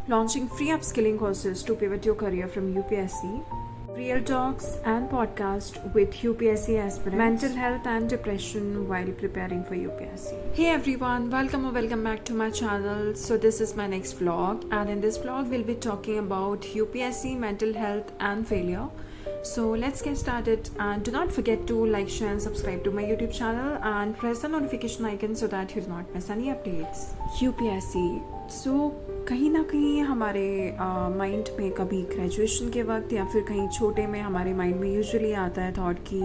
launching free upskilling courses to pivot your career from UPSC, real talks and podcast with UPSC aspirants, mental health and depression while preparing for UPSC. Hey everyone, welcome or welcome back to my channel. So this is my next vlog, and in this vlog we'll be talking about UPSC, mental health and failure. So let's get started, and do not forget to like, share and subscribe to my YouTube channel and press the notification icon so that you'll not miss any updates. UPSC. So कहीं ना कहीं हमारे mind में कभी graduation के वक्त या फिर कहीं छोटे में हमारे माइंड में यूजुअली आता है थॉट कि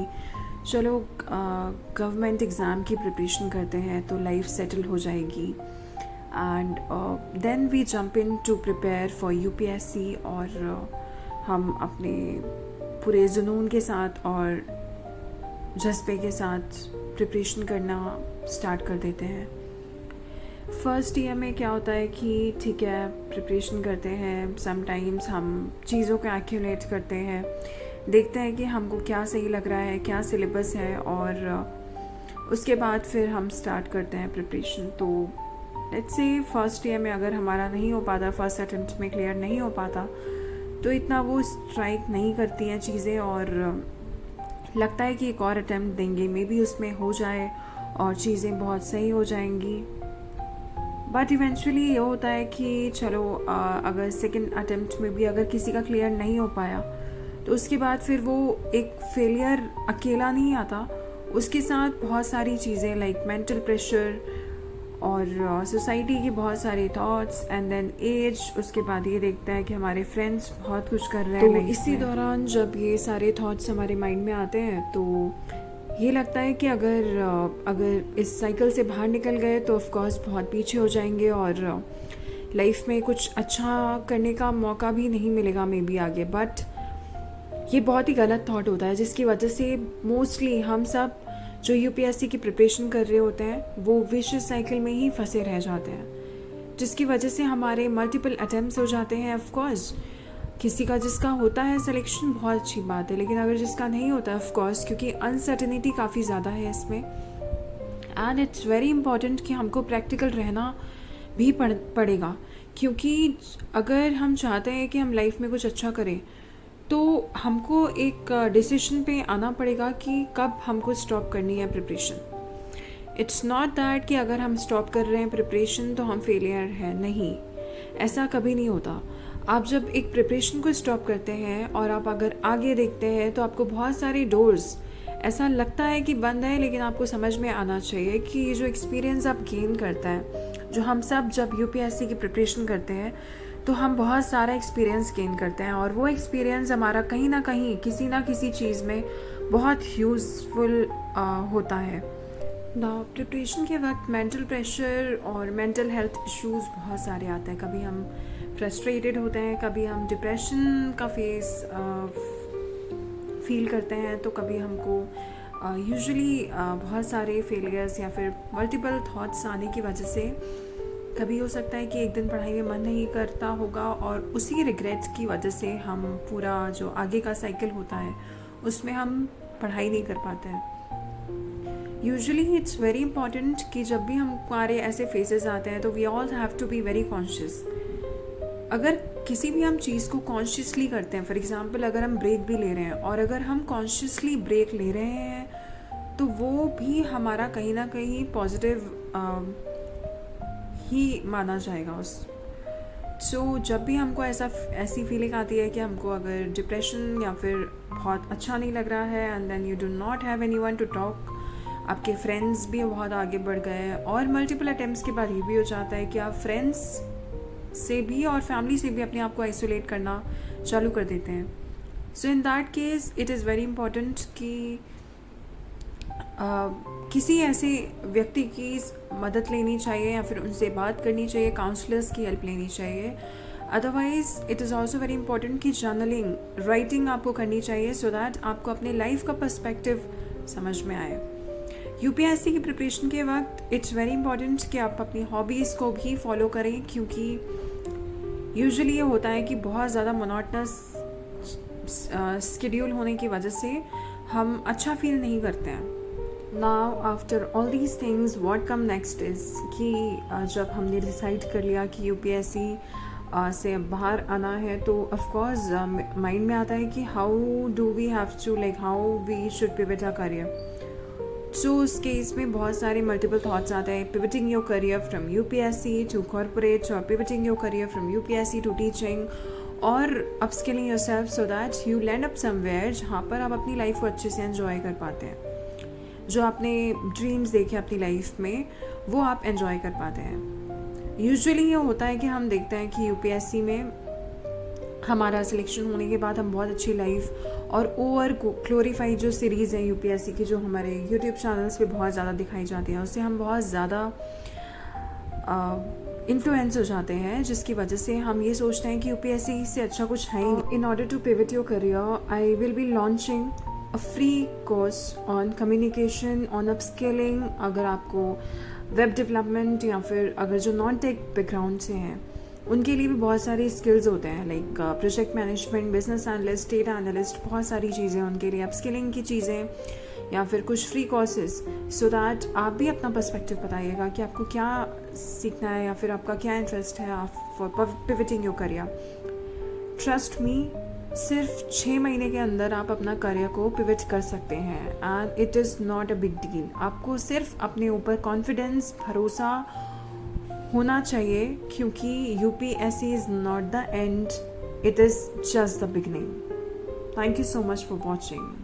चलो गवर्नमेंट एग्ज़ाम की प्रिपरेशन करते हैं तो लाइफ सेटल हो जाएगी, and then we jump into prepare for UPSC और हम अपने पूरे जुनून के साथ और जज्बे के साथ प्रिपरेशन करना स्टार्ट कर देते हैं. फर्स्ट ईयर में क्या होता है कि ठीक है प्रिपरेशन करते हैं, समटाइम्स हम चीज़ों को एक्यूमुलेट करते हैं, देखते हैं कि हमको क्या सही लग रहा है, क्या सिलेबस है, और उसके बाद फिर हम स्टार्ट करते हैं प्रिपरेशन. तो लेट्स से फर्स्ट ईयर में अगर हमारा नहीं हो पाता, फर्स्ट अटेम्प्ट में क्लियर नहीं हो पाता, तो इतना वो स्ट्राइक नहीं करती हैं चीज़ें और लगता है कि एक और अटेम्प्ट देंगे, मे बी उसमें हो जाए और चीज़ें बहुत सही हो जाएंगी. बट इवेंचुअली ये होता है कि चलो अगर सेकंड अटेम्प्ट में भी अगर किसी का क्लियर नहीं हो पाया तो उसके बाद फिर वो एक फेलियर अकेला नहीं आता, उसके साथ बहुत सारी चीज़ें लाइक मेंटल प्रेशर और सोसाइटी की बहुत सारे थॉट्स एंड देन एज. उसके बाद ये देखते हैं कि हमारे फ्रेंड्स बहुत कुछ कर रहे हैं, तो इसी दौरान जब ये सारे थॉट्स हमारे माइंड में आते हैं तो ये लगता है कि अगर इस साइकिल से बाहर निकल गए तो ऑफ कोर्स बहुत पीछे हो जाएंगे और लाइफ में कुछ अच्छा करने का मौका भी नहीं मिलेगा मे बी आगे. बट ये बहुत ही गलत थॉट होता है जिसकी वजह से मोस्टली हम सब जो यूपीएससी की प्रिपरेशन कर रहे होते हैं वो विशियस साइकिल में ही फंसे रह जाते हैं, जिसकी वजह से हमारे मल्टीपल अटेम्प्ट्स हो जाते हैं. ऑफ कोर्स किसी का जिसका होता है सिलेक्शन बहुत अच्छी बात है, लेकिन अगर जिसका नहीं होता है ऑफ कोर्स, क्योंकि अनसर्टेनिटी काफ़ी ज़्यादा है इसमें, एंड इट्स वेरी इंपॉर्टेंट कि हमको प्रैक्टिकल रहना भी पड़ेगा. क्योंकि अगर हम चाहते हैं कि हम लाइफ में कुछ अच्छा करें तो हमको एक डिसीजन पे आना पड़ेगा कि कब हमको स्टॉप करनी है प्रिपरेशन. इट्स नॉट दैट कि अगर हम स्टॉप कर रहे हैं प्रिपरेशन तो हम फेलियर हैं, नहीं, ऐसा कभी नहीं होता. आप जब एक प्रिपरेशन को स्टॉप करते हैं और आप अगर आगे देखते हैं तो आपको बहुत सारे डोर्स ऐसा लगता है कि बंद है, लेकिन आपको समझ में आना चाहिए कि ये जो एक्सपीरियंस आप गेन करता है, जो हम सब जब यूपीएससी की प्रिपरेशन करते हैं तो हम बहुत सारा एक्सपीरियंस गेन करते हैं और वो एक्सपीरियंस हमारा कहीं ना कहीं किसी ना किसी चीज़ में बहुत यूज़फुल होता है. प्रिपरेशन के वक्त मेंटल प्रेशर और मेंटल हेल्थ इश्यूज़ बहुत सारे आते हैं. कभी हम फ्रस्ट्रेटेड होते हैं, कभी हम डिप्रेशन का फेस फील करते हैं, तो कभी हमको यूजुअली बहुत सारे फेलियर्स या फिर मल्टीपल थॉट्स आने की वजह से कभी हो सकता है कि एक दिन पढ़ाई में मन नहीं करता होगा और उसी रिग्रेट्स की वजह से हम पूरा जो आगे का साइकिल होता है उसमें हम पढ़ाई नहीं कर पाते हैं. यूजुअली इट्स वेरी इंपॉर्टेंट कि जब भी हमारे ऐसे फेसेस आते हैं तो we all have to be very conscious. अगर किसी भी हम चीज़ को कॉन्शियसली करते हैं, फॉर एग्जांपल अगर हम ब्रेक भी ले रहे हैं और अगर हम कॉन्शियसली ब्रेक ले रहे हैं तो वो भी हमारा कहीं ना कहीं पॉजिटिव ही माना जाएगा उस. सो जब भी हमको ऐसी फीलिंग आती है कि हमको अगर डिप्रेशन या फिर बहुत अच्छा नहीं लग रहा है and then you do not have anyone to talk, आपके फ्रेंड्स भी बहुत आगे बढ़ गए और मल्टीपल अटेम्प्ट्स के बाद ये भी हो जाता है कि आप फ्रेंड्स से भी और फैमिली से भी अपने आप को आइसोलेट करना चालू कर देते हैं. So in that case it is very important कि किसी ऐसे व्यक्ति की मदद लेनी चाहिए या फिर उनसे बात करनी चाहिए, काउंसलर्स की हेल्प लेनी चाहिए. Otherwise it is also very important कि जर्नलिंग, राइटिंग आपको करनी चाहिए सो दैट आपको अपने लाइफ का पर्सपेक्टिव समझ में आए. यूपीएससी की प्रिपरेशन के वक्त इट्स वेरी इंपॉर्टेंट कि आप अपनी हॉबीज़ को भी फॉलो करें, क्योंकि यूजुअली ये होता है कि बहुत ज़्यादा मोनोटनस स्केड्यूल होने की वजह से हम अच्छा फील नहीं करते हैं. Now after all these things what come next is कि जब हमने डिसाइड कर लिया कि यूपीएससी से बाहर आना है, तो ऑफकोर्स माइंड में आता है कि how do we have to how we should pivot our career. So उस केस में बहुत सारे मल्टीपल थॉट्स आते हैं, pivoting your career from UPSC to corporate, और pivoting your career from UPSC to teaching, और upskilling yourself so that you land up somewhere जहाँ पर आप अपनी लाइफ को अच्छे से एंजॉय कर पाते हैं। जो आपने ड्रीम्स देखे अपनी लाइफ में वो आप एंजॉय कर पाते हैं। यूजुअली ये होता है कि हम देखते हैं कि यूपीएससी में हमारा सिलेक्शन होने के बाद हम बहुत अच्छी लाइफ और ओवर ग्लोरीफाइड जो सीरीज़ है यूपीएससी की, जो हमारे यूट्यूब चैनल्स पे बहुत ज़्यादा दिखाई जाती है, उससे हम बहुत ज़्यादा इन्फ्लुएंस हो जाते हैं, जिसकी वजह से हम ये सोचते हैं कि यूपीएससी से अच्छा कुछ है ही नहीं। In order to pivot your career, I will be launching a free course on communication, on upskilling. अगर आपको वेब डेवलपमेंट या फिर अगर जो नॉन टेक बैकग्राउंड से हैं उनके लिए भी बहुत सारे स्किल्स होते हैं, like project management, business analyst, data analyst, बहुत सारी चीज़ें उनके लिए, अपस्किलिंग की चीज़ें या फिर कुछ फ्री कोर्सेज, सो दैट आप भी अपना पर्सपेक्टिव बताइएगा कि आपको क्या सीखना है या फिर आपका क्या इंटरेस्ट है for pivoting your career. Trust me, सिर्फ 6 महीने के अंदर आप अपना करियर को पिवट कर सकते हैं, and it is not a big deal. आपको सिर्फ अपने ऊपर कॉन्फिडेंस, भरोसा होना चाहिए, क्योंकि UPSC is not the end, it is just the beginning. Thank you so much for watching.